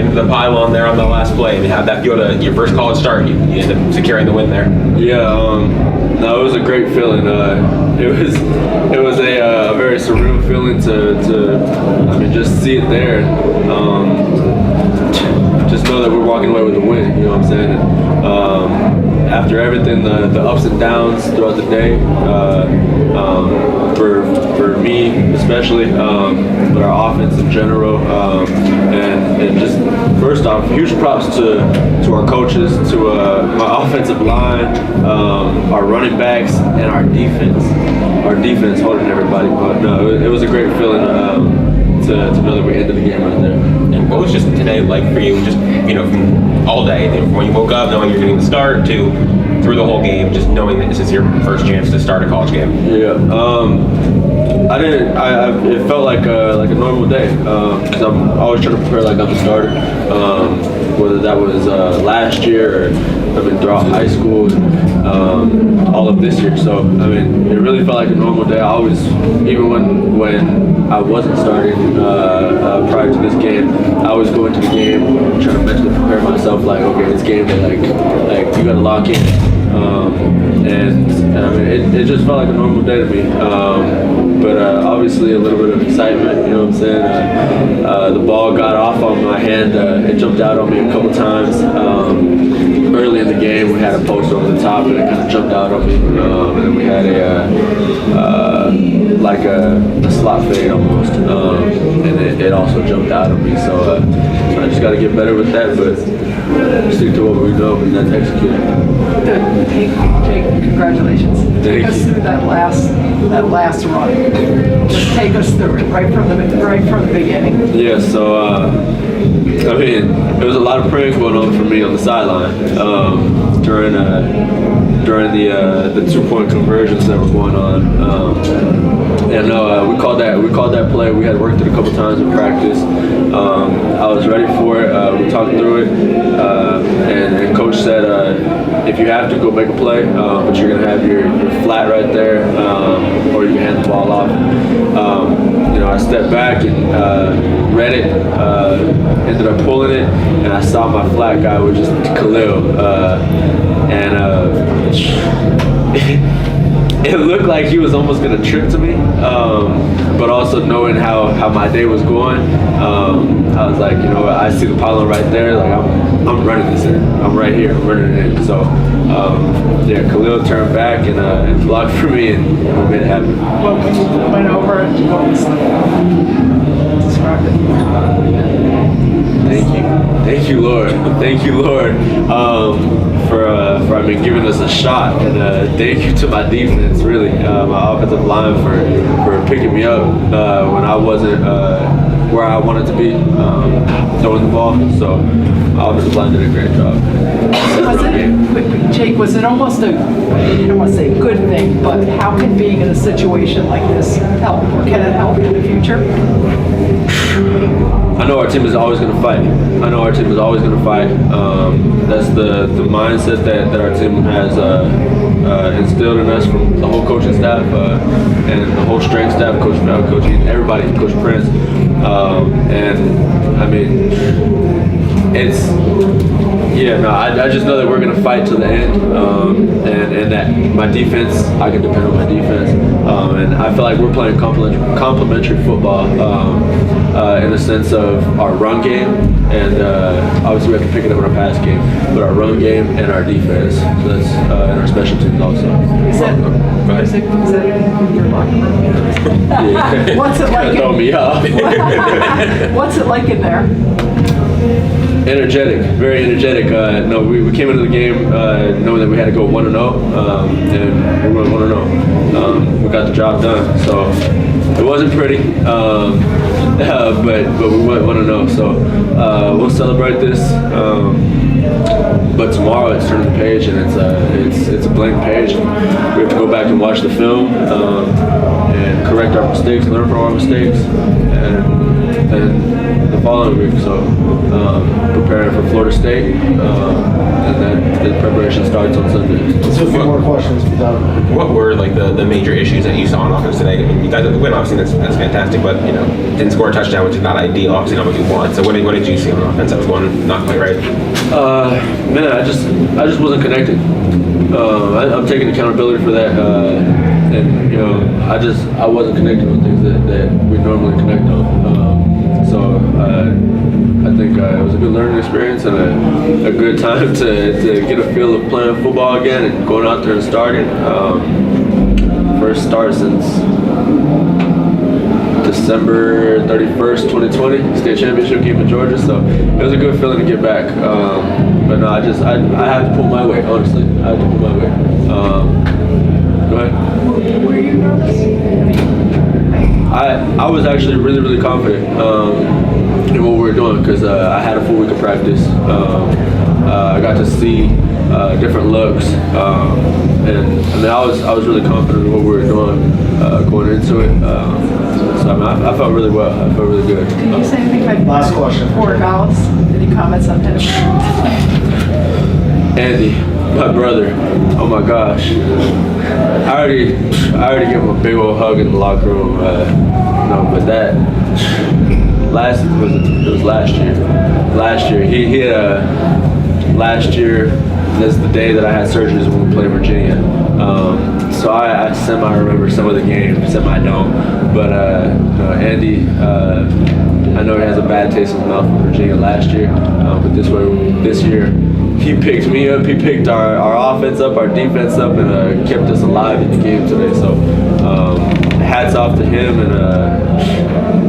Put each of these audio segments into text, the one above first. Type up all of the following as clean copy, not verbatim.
getting the pylon there on the last play. I mean, how'd that feel to your first college start? You ended up securing the win there. Yeah, no, it was a great feeling. It was a very surreal feeling to I mean, just see it there. Just know that we're walking away with a win. You know what I'm saying? And, after everything, the ups and downs throughout the day, for me especially, but our offense in general, and just first off, huge props to our coaches, to my offensive line, our running backs, and our defense. Our defense holding everybody, but no, it was a great feeling to know that we ended the game right there. And what was just today like for you? Just from all day, from when you woke up, knowing you're getting the start, to through the whole game, just knowing that this is your first chance to start a college game. Yeah, it felt like a normal day, because I'm always trying to prepare like I'm a starter. Whether that was last year or throughout high school, all of this year. So I mean, it really felt like a normal day. I always, even when I wasn't starting prior to this game, I was going to the game trying to mentally prepare myself. Like, okay, it's game day. Like you got to lock in. And I mean, it just felt like a normal day to me. But obviously a little bit of excitement, you know what I'm saying? The ball got off on my hand. It jumped out on me a couple times. Early in the game, we had a post over the top, and it kind of jumped out on me. And then we had a slot fade almost, and it also jumped out on me. So I just got to get better with that, but stick to what we know, and that's execute. Good. Jake, congratulations. Take us through that last run. Just take us through it right from the beginning. Yeah. So I mean, there was a lot of praying going on for me on the sideline during the 2-point conversions that were going on. And we called that play. We had worked it a couple times in practice. I was ready for it. We talked through it, and Coach said, if you have to, go make a play, but you're gonna have your flat right there, or you can hand the ball off. I stepped back and read it, ended up pulling it, and I saw my flat guy, which is Khalil, and it looked like he was almost gonna trip to me, but also knowing how my day was going, I was like, I see the pylon right there, like I'm running this in. I'm right here, I'm running it in. So Khalil turned back and blocked for me, and we made it happen. Well, when you went over and describe it. Thank you, Lord. Thank you, Lord, for giving us a shot, and thank you to my defense, really, my offensive line for picking me up when I wasn't where I wanted to be throwing the ball. So my offensive line did a great job. Jake, was it almost I don't want to say a good thing, but how can being in a situation like this help, or can it help in the future? I know our team is always going to fight. That's the mindset that our team has instilled in us from the whole coaching staff and the whole strength staff, Coach Mel, Coach Eaton, everybody, Coach Prince. And I mean, I just know that we're going to fight to the end, and that my defense, I can depend on my defense. And I feel like we're playing complementary football in the sense of our run game, and obviously we have to pick it up in our pass game, but our run game and our defense. So that's and our special teams also. Is that your locker room? Yeah. What's it like? Throw me off. What's it like in there? Energetic, very energetic. We came into the game knowing that we had to go 1-0, and we went 1-0. We got the job done, so it wasn't pretty, but we went 1-0. So we'll celebrate this. But tomorrow it's turning the page, and it's a blank page. We have to go back and watch the film and correct our mistakes, learn from our mistakes, and the following week. So preparing for Florida State, and then the preparation starts on Sunday. So a few more questions. What were like the major issues that you saw on offense today? I mean, you guys have the win, obviously that's fantastic, but didn't score a touchdown, which is not ideal. Obviously not what you want. So what did you see on offense that was going not quite right? Man, I just wasn't connected. I'm taking accountability for that, and I wasn't connecting on things that we normally connect on. So I think it was a good learning experience and a good time to get a feel of playing football again and going out there and starting. First start since December 31st, 2020, state championship game in Georgia. So it was a good feeling to get back. But no, I had to pull my weight, honestly. I had to pull my weight. Go ahead. Were you nervous? I was actually really, really confident in what we were doing because I had a full week of practice. I got to see different looks, and I mean I was really confident in what we were doing going into it. So I mean I felt really well. I felt really good. Can you say anything about Last question. Borregales? Any comments on him? Andy, my brother. Oh my gosh. I already gave him a big old hug in the locker room. But that it was last year. Last year, that's the day that I had surgeries when we played Virginia. So I semi-remember some of the games, semi-don't. But Andy, I know he has a bad taste in his mouth from Virginia last year. But this year, he picked me up. He picked our offense up, our defense up, and kept us alive in the game today. So hats off to him. And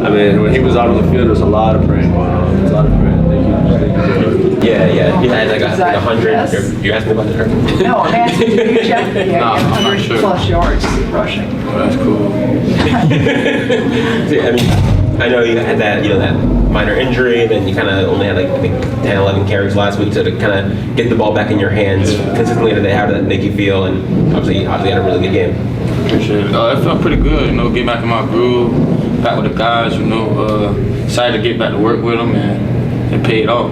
I mean, when he was out on the field, there was a lot of praying going on. There was a lot of praying. Thank you. Yeah. You had like 100. Yes. You asking about it? No, I'm asking you, Jeff. Yeah, No, I'm not 100 sure. plus yards rushing. Oh, that's cool. I mean, I know you had that minor injury, then you kind of only had like I think 10, 11 carries last week, so to kind of get the ball back in your hands consistently today, how did that make you feel? And obviously had a really good game. Appreciate it. It felt pretty good, get back in my groove, back with the guys, excited to get back to work with them, and it paid off.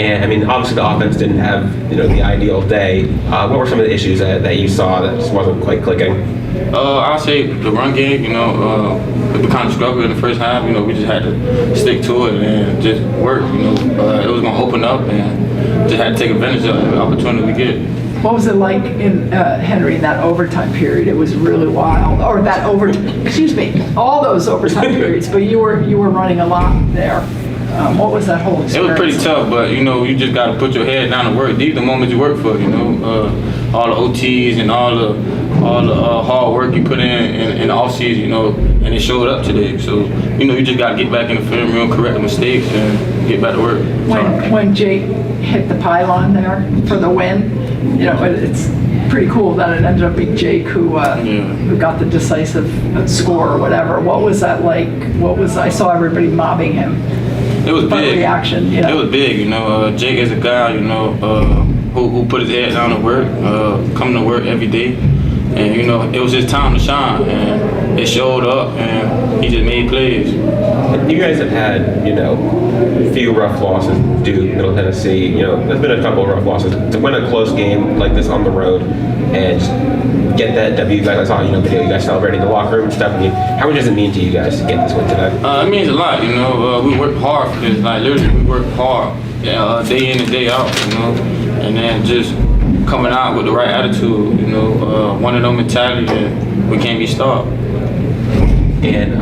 And I mean, obviously the offense didn't have the ideal day. What were some of the issues that you saw that just wasn't quite clicking? I'll say the run game, we kind of struggled in the first half. We just had to stick to it and just work. It was going to open up and just had to take advantage of the opportunity we get. What was it like in Henry in that overtime period? It was really wild. Or that all those overtime periods. But you were running a lot there. What was that whole experience? It was pretty tough, but you just got to put your head down and work. These are the moments you work for. All the OTs and all the hard work you put in the off season. And it showed up today. So you just got to get back in the film room, correct the mistakes, and get back to work. When Jake hit the pylon there for the win, it's pretty cool that it ended up being Jake who got the decisive score or whatever. What was that like? I saw everybody mobbing him. It was big. Reaction, It was big, Jake is a guy, who put his head down to work, coming to work every day. And, it was his time to shine. And it showed up, and he just made plays. You guys have had, a few rough losses, Duke, Middle Tennessee. There's been a couple of rough losses. To win a close game like this on the road and just get that W, you guys, I saw, video, you guys celebrating in the locker room and stuff. I mean, how much does it mean to you guys to get this win today? It means a lot, we work hard for this. Like, literally, we work hard day in and day out, and then just coming out with the right attitude, one of them mentality, and we can't be stopped. And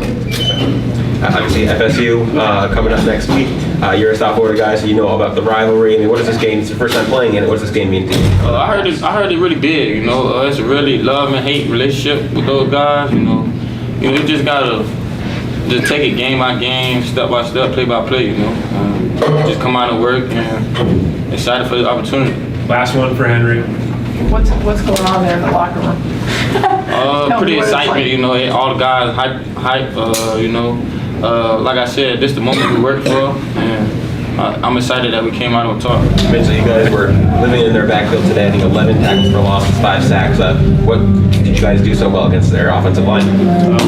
obviously FSU coming up next week. You're a South Florida guy, so you know all about the rivalry. I mean, what is this game? It's your first time playing in it. What does this game mean to you? I heard it really big. It's a really love and hate relationship with those guys. You just gotta just take it game by game, step by step, play by play. Just come out and work and excited for the opportunity. Last one for Henry. What's going on there in the locker room? Pretty excitement, like. all the guys hype, like I said, this is the moment we work for, and I'm excited that we came out on top. Mitchell, you guys were living in their backfield today. I think 11 tackles for losses, 5 sacks. What did you guys do so well against their offensive line?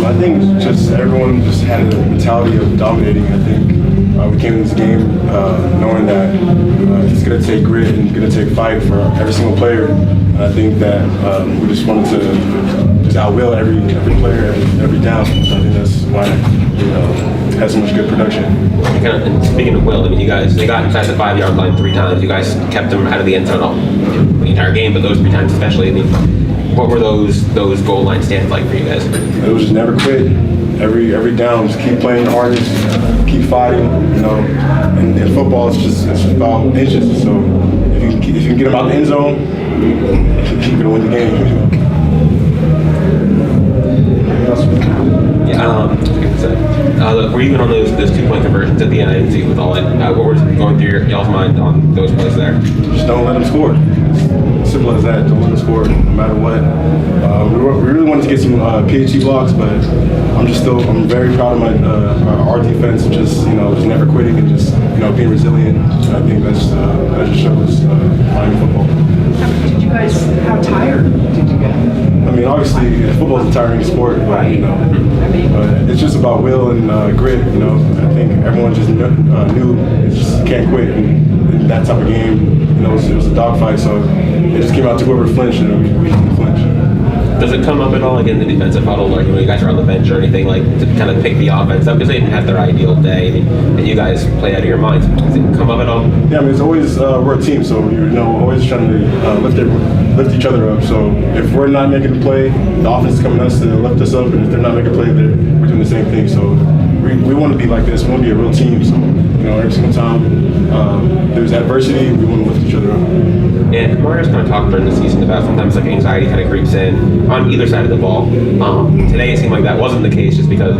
I think just everyone just had a mentality of dominating. I think we came into this game knowing that it's going to take grit and going to take fight for every single player. And I think that we just wanted to just outwill every player, every down. So I think that's why we had so much good production. And speaking of will, I mean, they got inside the 5-yard line 3 times. You guys kept them out of the end zone all the entire game, but those 3 times especially. I mean, what were those goal line stands like for you guys? It was just never quit. Every down, just keep playing the hardest, keep fighting. And in football, it's just about inches. So if you can get them out the end zone, you're gonna win the game. Were you even on those 2-point conversions at the end? I didn't see with all that. What was going through y'all's mind on those plays there? Just don't let them score. Simple as that. Don't let them score, no matter what. We really wanted to get some PhD blocks, but I'm very proud of our defense. Just never quitting and just being resilient. And I think that just shows playing football. How tired did you get? I mean, obviously, football is a tiring sport, but it's just about will and grit. I think everyone just knew you just can't quit in that type of game. It was a dogfight, so it just came out to whoever flinched, and we didn't flinch. Does it come up at all, like in the defensive huddle, like when you guys are on the bench or anything, like to kind of pick the offense up because they didn't have their ideal day, and you guys play out of your minds? Does it come up at all? Yeah, I mean, it's always we're a team, so always trying to lift each other up. So if we're not making a play, the offense is coming to us to lift us up, and if they're not making a play, we're doing the same thing. So we want to be like this. We want to be a real team. So every single time there's adversity, we want to lift each other up. And Mario's kind of talked during the season about sometimes like anxiety kind of creeps in on either side of the ball. Today it seemed like that wasn't the case just because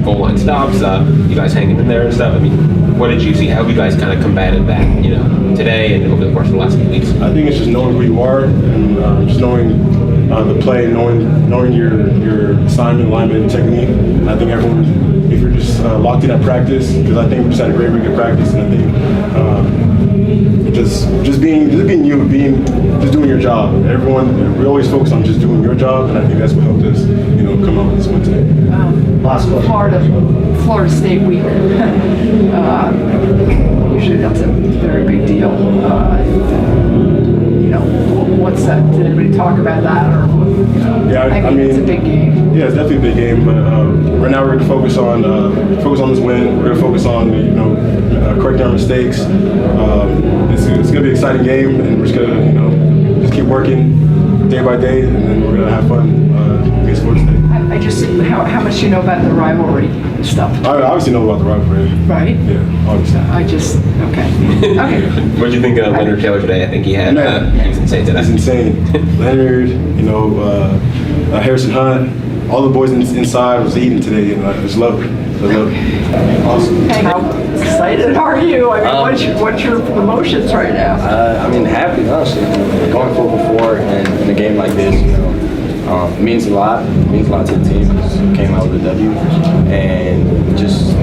goal line stops, you guys hanging in there and stuff. I mean, what did you see? How have you guys kind of combated that, today and over the course of the last few weeks? I think it's just knowing who you are and just knowing the play, knowing your assignment, alignment, technique. And I think everyone, if you're just locked in at practice, because I think we just had a great week of practice, and I think just being you, just doing your job. We always focus on just doing your job, and I think that's what helped us, come out with this win today. Florida State week. Usually that's a very big deal. What's that? Did anybody talk about that, or? Yeah, I mean, it's a big game. Yeah, it's definitely a big game, but right now we're going to focus on this win. We're going to focus on correcting our mistakes. It's going to be an exciting game, and we're just going to just keep working day by day, and then we're going to have fun against Florida State. How much do you know about the rivalry stuff? I obviously know about the rivalry. Right? Yeah, obviously. Okay. What did you think of Leonard Taylor today? I think he had, he was insane today. He's insane. Leonard, Harrison Hunt, all the boys inside was eating today, and I just love it. Awesome. How excited are you? I mean, what's your emotions right now? Happy, honestly. Going 4-4 in a game like this, it means a lot. It means a lot to the team because we came out with a W, and just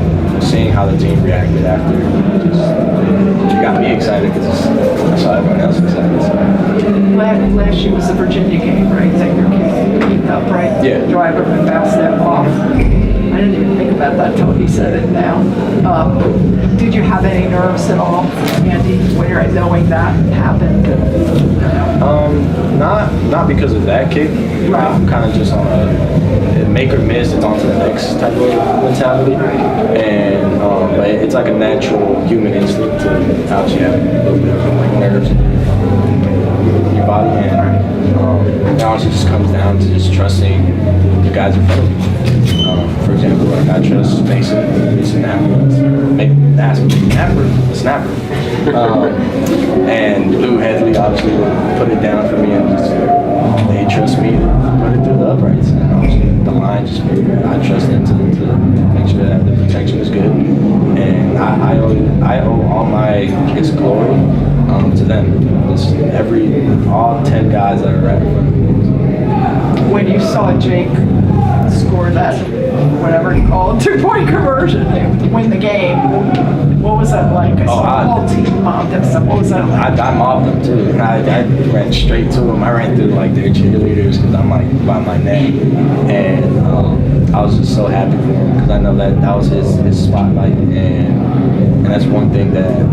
seeing how the team reacted after, it got me excited because I saw everyone else excited. So. Last year was the Virginia game, right? Xavier kicked up, right? Yeah. Driver and bounced that off. I didn't even think about that till he said it now. Did you have any nerves at all, Andy, when you're knowing that happened? Not because of that kick. Right. I'm kind of just on a make or miss. It's on to the next type of mentality, and but it's like a natural human instinct to obviously have a little bit of like nerves in your body, and it honestly just comes down to just trusting the guys in front of you. For example, like I trust Mason, snapper, and Lou Headley obviously would put it down for me, and just they trust me to put it through the uprights, and obviously the line just I trust them to make sure that the protection is good, and I owe all my glory to them. Just all 10 guys that are right in front of me. When you saw Jake score that, whatever you call it, 2-point conversion to win the game. What was that like? I saw the whole team mobbed them. So what was that like? I mobbed them too. And I ran straight to them. I ran through like their cheerleaders because I'm like by my neck. And I was just so happy for him because I know that was his spotlight. And that's one thing that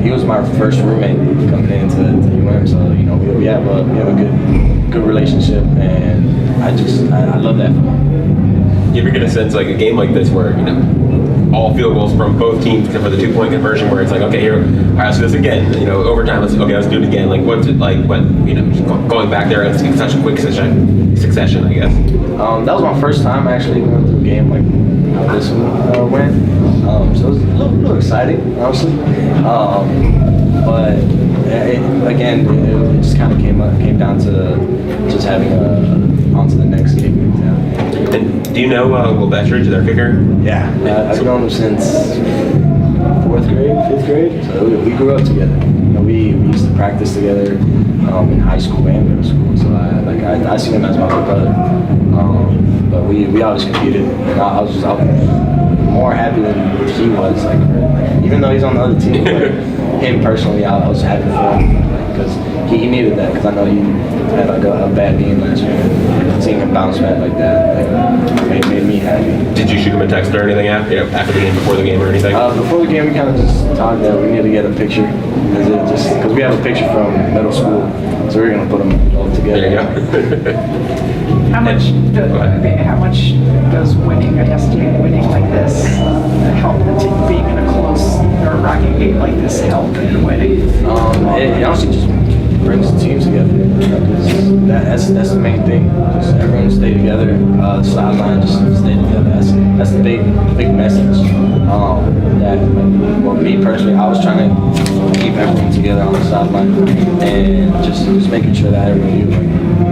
he was my first roommate coming into UM. So, you know, we have a good relationship. And I love that for him. You ever get a sense like a game like this where, you know, all field goals from both teams except for the 2-point conversion where it's like, okay, here, all right, let's do this again. You know, overtime, let's do it again. Like, what's it like, but, you know, going back there in such a quick succession, I guess. That was my first time actually going through a game like how this one went. So it was a little exciting, honestly. But it just kind of came down to just having on to the next kick. And do you know Will Bettridge, their kicker? Yeah, I've known him since 4th grade, 5th grade. So we grew up together. You know, we used to practice together in high school and middle school. So I see him as my big brother. But we always competed, and I was more happy than he was. Like even though he's on the other team, but him personally, I was happy for him because he needed that. Because I know he had like a bad game last year. Seeing him bounce back like that made me happy. Did you shoot him a text or anything after the game, before the game, or anything? Before the game, we kind of just talked that we need to get a picture because we have a picture from middle school, so we're gonna put them all together. There you go. How much does winning, I guess, winning like this help the team? Being in a close, nerve-wracking game like this help in winning? It honestly just brings the teams together. That's the main thing. Just everyone stay together. The sideline just stay together. That's the big message. Well, me personally, I was trying to keep everyone together on the sideline and just making sure that everyone knew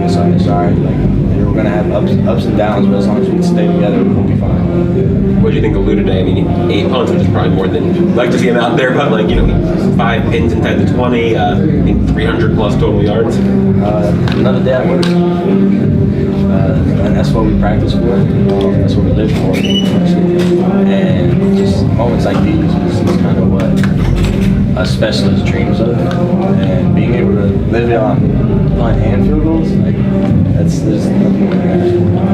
like it's all right. Like we're gonna have ups and downs, but as long as we stay together, we'll be fine. What do you think of Lou today? I mean, 8 punts, which is probably more than you'd like to see him out there, but like, you know, 5 pins in 10 to 20, 300 plus total yards. Another day at work. And that's what we practice for. That's what we live for. And just moments like these is kind of what a specialist dreams of. And being able to live it on punt and field goals, like there's nothing like that.